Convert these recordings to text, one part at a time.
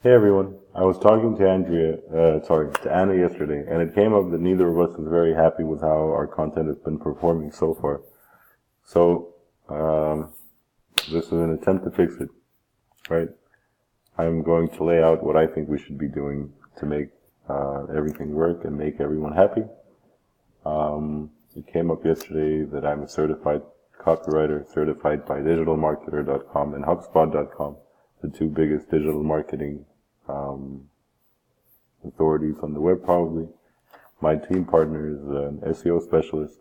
Hey everyone. I was talking to Anna yesterday, and it came up that neither of us is very happy with how our content has been performing so far. So, this is an attempt to fix it, right? I'm going to lay out what I think we should be doing to make everything work and make everyone happy. It came up yesterday that I'm a certified copywriter, certified by digitalmarketer.com and HubSpot.com, the two biggest digital marketing authorities on the web probably. My team partner is an SEO specialist,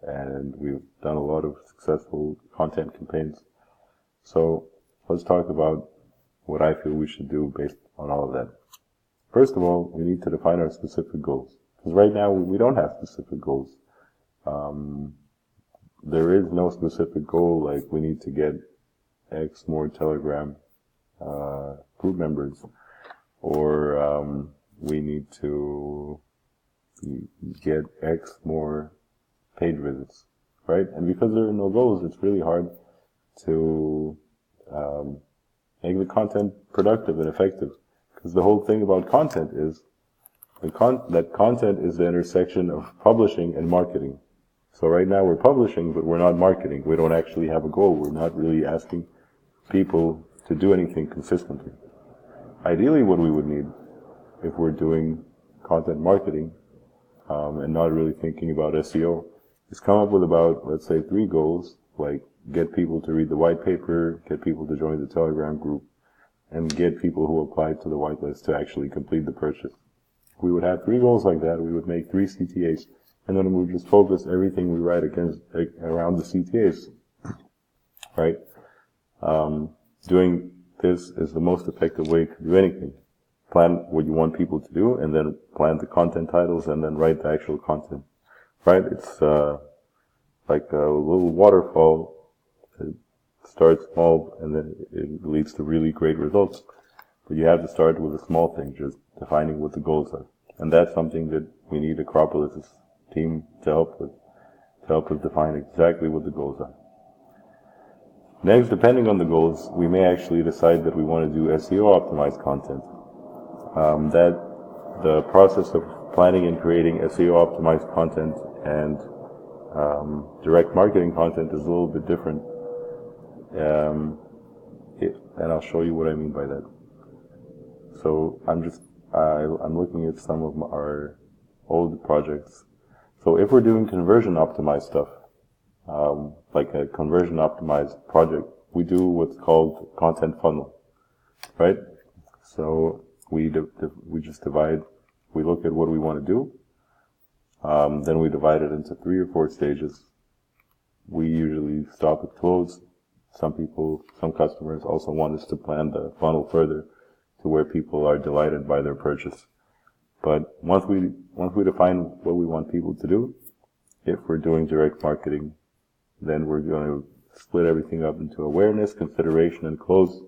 and we've done a lot of successful content campaigns. So let's talk about what I feel we should do based on all of that. First of all, we need to define our specific goals, because right now we don't have specific goals. There is no specific goal like we need to get X more Telegram group members, or we need to get X more page visits, right? And because there are no goals, it's really hard to make the content productive and effective. Because the whole thing about content is that content is the intersection of publishing and marketing. So right now we're publishing, but we're not marketing. We don't actually have a goal. We're not really asking people to do anything consistently. Ideally, what we would need, if we're doing content marketing and not really thinking about SEO, is come up with about, let's say, 3 goals, like get people to read the white paper, get people to join the Telegram group, and get people who apply to the whitelist to actually complete the purchase. If we would have 3 goals like that, we would make 3 CTAs, and then we would just focus everything we write around the CTAs, right? Doing this is the most effective way to do anything. Plan what you want people to do, and then plan the content titles, and then write the actual content, right? It's like a little waterfall. It starts small, and then it leads to really great results. But you have to start with a small thing, just defining what the goals are. And that's something that we need Acropolis' team to help us define exactly what the goals are. Next, depending on the goals, we may actually decide that we want to do SEO optimized content. That the process of planning and creating SEO optimized content and direct marketing content is a little bit different. And I'll show you what I mean by that. So I'm looking at some of our old projects. So if we're doing conversion optimized stuff, like a conversion optimized project, we do what's called content funnel, right? So we just divide, we look at what we want to do, then we divide it into 3 or 4 stages. We usually stop at close. Some customers also want us to plan the funnel further to where people are delighted by their purchase. But once we define what we want people to do, if we're doing direct marketing, then we're going to split everything up into awareness, consideration, and close.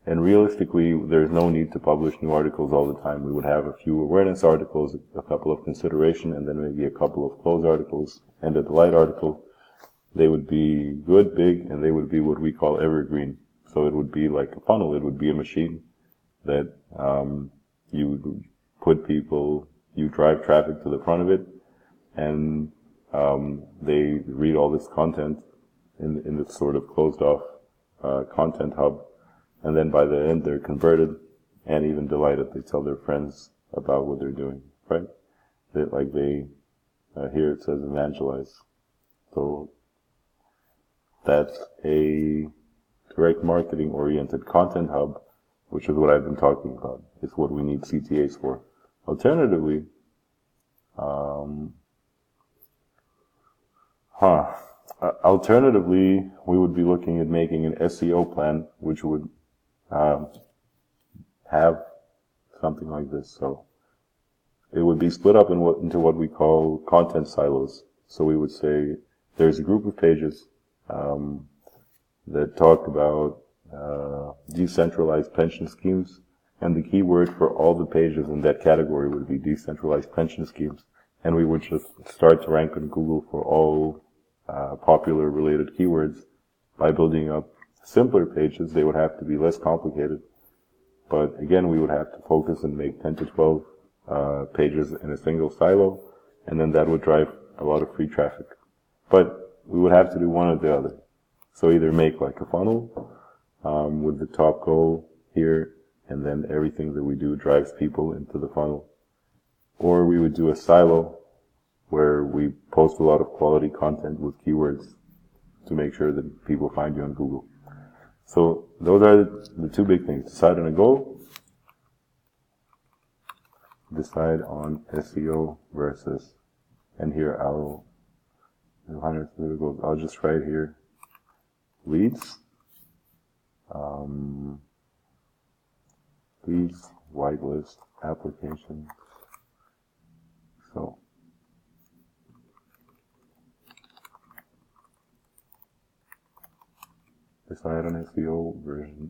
And realistically, there's no need to publish new articles all the time. We would have a few awareness articles, a couple of consideration, and then maybe a couple of close articles, and a delight article. They would be good, big, and they would be what we call evergreen. So it would be like a funnel. It would be a machine that you drive traffic to the front of it, and they read all this content in this sort of closed off content hub, and then by the end they're converted and even delighted. They tell their friends about what they're doing, right? Here it says evangelize. So that's a direct marketing oriented content hub, which is what I've been talking about. It's what we need CTAs for. Alternatively, we would be looking at making an SEO plan, which would have something like this. So it would be split up into what we call content silos. So we would say there's a group of pages that talk about decentralized pension schemes, and the keyword for all the pages in that category would be decentralized pension schemes. And we would just start to rank on Google for all popular related keywords by building up simpler pages. They would have to be less complicated, But again, we would have to focus and make 10 to 12 pages in a single silo, and then that would drive a lot of free traffic. But we would have to do one or the other. So either make like a funnel with the top goal here, and then everything that we do drives people into the funnel. Or we would do a silo where we post a lot of quality content with keywords to make sure that people find you on Google. So those are the two big things. Decide on a goal. Decide on SEO versus, and here I'll just write here leads. Leads, whitelist, application. So decide on SEO versus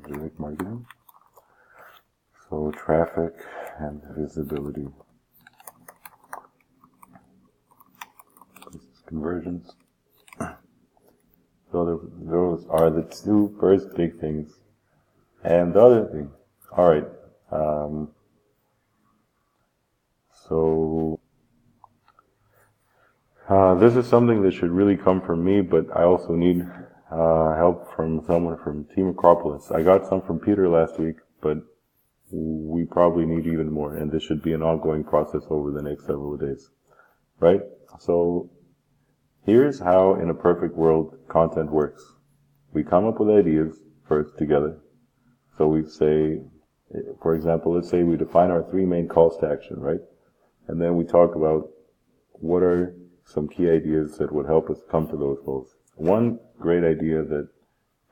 direct marketing. So traffic and visibility. This is conversions. So those are the two first big things. And the other thing, alright, this is something that should really come from me, but I also need help from someone from Team Acropolis. I got some from Peter last week, but we probably need even more, and this should be an ongoing process over the next several days, right? So here's how, in a perfect world, content works. We come up with ideas first together. So we say, for example, let's say we define our 3 main calls to action, right? And then we talk about what are some key ideas that would help us come to those goals. One great idea that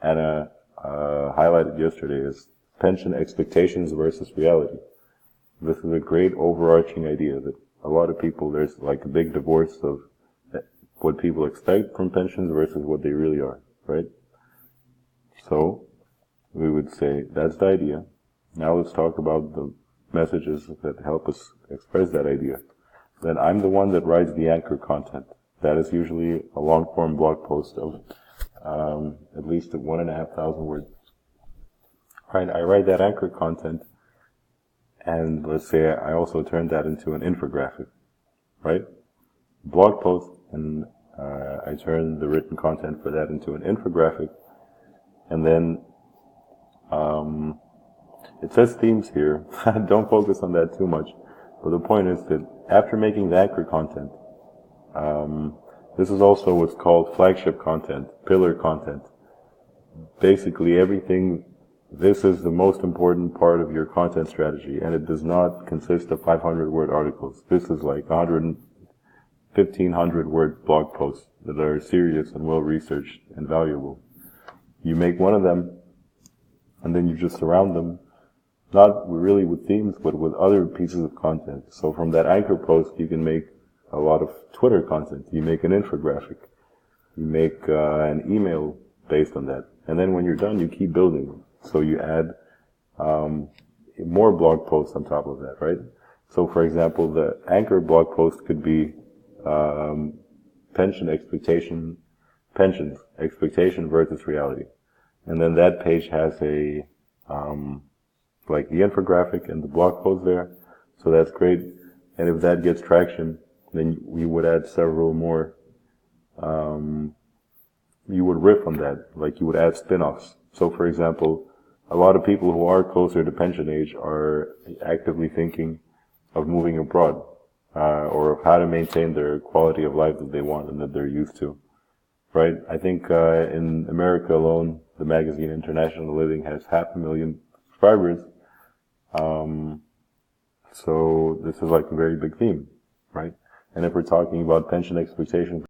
Anna highlighted yesterday is pension expectations versus reality. This is a great overarching idea that a lot of people, there's like a big divorce of what people expect from pensions versus what they really are, right? So we would say, that's the idea. Now let's talk about the messages that help us express that idea. Then I'm the one that writes the anchor content. That is usually a long-form blog post of at least 1,500 words. Right, I write that anchor content, and let's say I also turn that into an infographic, right? Blog post, and I turn the written content for that into an infographic, and then it says themes here. Don't focus on that too much. But the point is that after making the anchor content, this is also what's called flagship content, pillar content. Basically everything, this is the most important part of your content strategy, and it does not consist of 500-word articles. This is like 1,500-word blog posts that are serious and well-researched and valuable. You make one of them, and then you just surround them, not really with themes, but with other pieces of content. So from that anchor post, you can make a lot of Twitter content. You make an infographic. You make an email based on that. And then when you're done, you keep building. So you add more blog posts on top of that, right? So for example, the anchor blog post could be pensions expectation versus reality. And then that page has a like the infographic and the blog post there. So that's great. And if that gets traction, then we would add several more. You would riff on that, like you would add spin-offs. So for example, a lot of people who are closer to pension age are actively thinking of moving abroad, or of how to maintain their quality of life that they want and that they're used to. Right? I think in America alone, the magazine International Living has 500,000 subscribers. So this is like a very big theme, right? And if we're talking about pension expectations